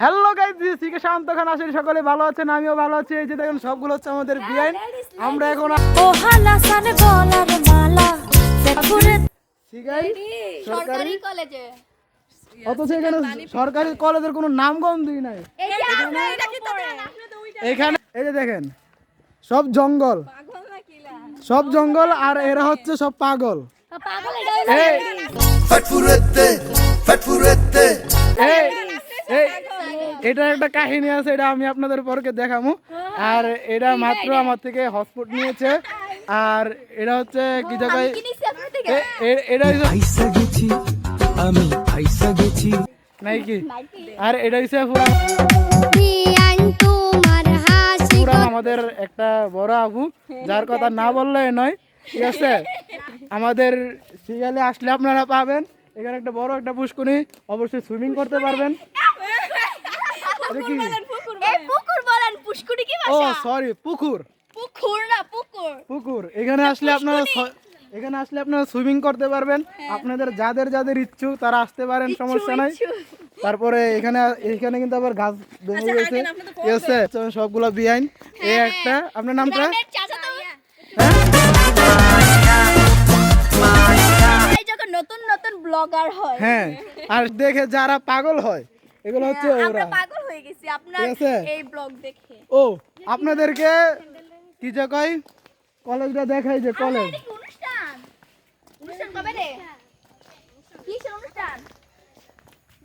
Hello guys, this থেকে শান্ত খান। আশা করি সকলে ভালো আছেন, আমিও ভালো আছি। এই যে দেখুন সবগুলো হচ্ছে আমাদের বিআইন। আমরা এখন সরকারি কলেজে, অথচ এখানে সরকারি কলেজের কোনো নামগন্ধই নাই। এখানে এই যে দেখেন সব জঙ্গল, সব জঙ্গল, আর এরা হচ্ছে সব পাগল। এটা একটা কাহিনী আছে, এটা আমি আপনাদের পরকে দেখাবো। আর এটা মাত্র আমার থেকে হটস্পট নিয়েছে। আর এটা হচ্ছে কি জায়গায়, এটা আমি নাকি, আর এটা হচ্ছে আমাদের একটা বড় আপু, যার কথা না বললে নয়, ঠিক আছে। আমাদের সিগালে আসলে আপনারা পাবেন এখানে একটা বড় একটা পুষ্করণী, অবশ্যই সুইমিং করতে পারবেন। ও সরি, পুকুর, পুকুর। এখানে আসলে আপনারা সুইমিং করতে পারবেন। আপনাদের যাদের যাদের ইচ্ছুক তারা আসতে পারেন, সমস্যা নাই। তারপরে এখানে কিন্তু আবার গাছ ভেঙে গেছে, ঠিক আছে। সবগুলো বিআইন। এই একটা, আপনার নামটা নতুন নতুন ব্লগার হয়, হ্যাঁ, আর দেখে যারা পাগল হয় এগুলো হচ্ছে ওরা। পাগল হয়ে গেছি আপনার এই ব্লগ দেখে। ও আপনাদেরকে কি যে কয়, কলেজটা দেখাই, যে কলেজ অনুষ্ঠান কবে রে? কি অনুষ্ঠান?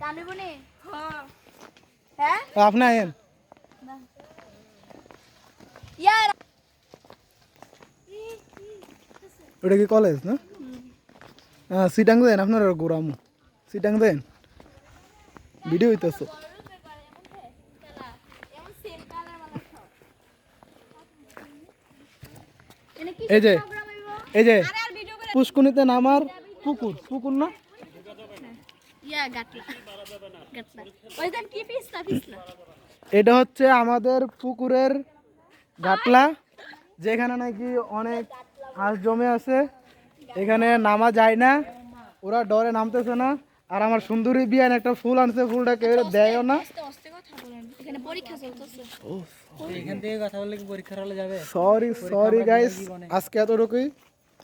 গান বনে? হ্যাঁ, আপনি আইন। ইয়ার ওটা কি কলেজ না? হ্যাঁ, সিটাং দেন আপনারা, গোরামু সিটাং দেন, ভিডিও হইতেছে। এই যে পুষ্করণীতে নামার পুকুর, পুকুর না, এটা হচ্ছে আমাদের পুকুরের গাটলা, যেখানে নাকি অনেক হাঁস জমে আছে। এখানে নামা যায় না, ওরা ডরে নামতেছে না। আর আমার সুন্দরী বিয়ান একটা ফুল আনছে, ফুলটা কেউ দেয়ও না। সরি সরি গাইস, আজকে এতটুকুই,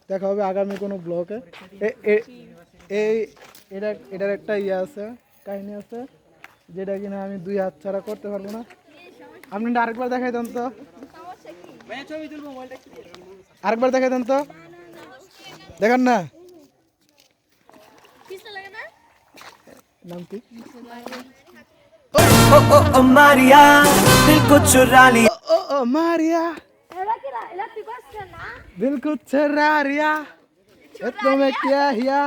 দেখা হবে আগামী কোনো ব্লগে। এটার একটা ইয়ে আছে, কাহিনী আছে, যেটা কিনা আমি দুই হাত ছাড়া করতে পারবো না। আপনি আরেকবার দেখাই দেন তো, আরেকবার দেখাই দেন তো, দেখেন না নাম কি? मारिया दिल को चुरा लिया, ओ मारिया दिल को चुरा लिया, तुम्हें क्या हिया।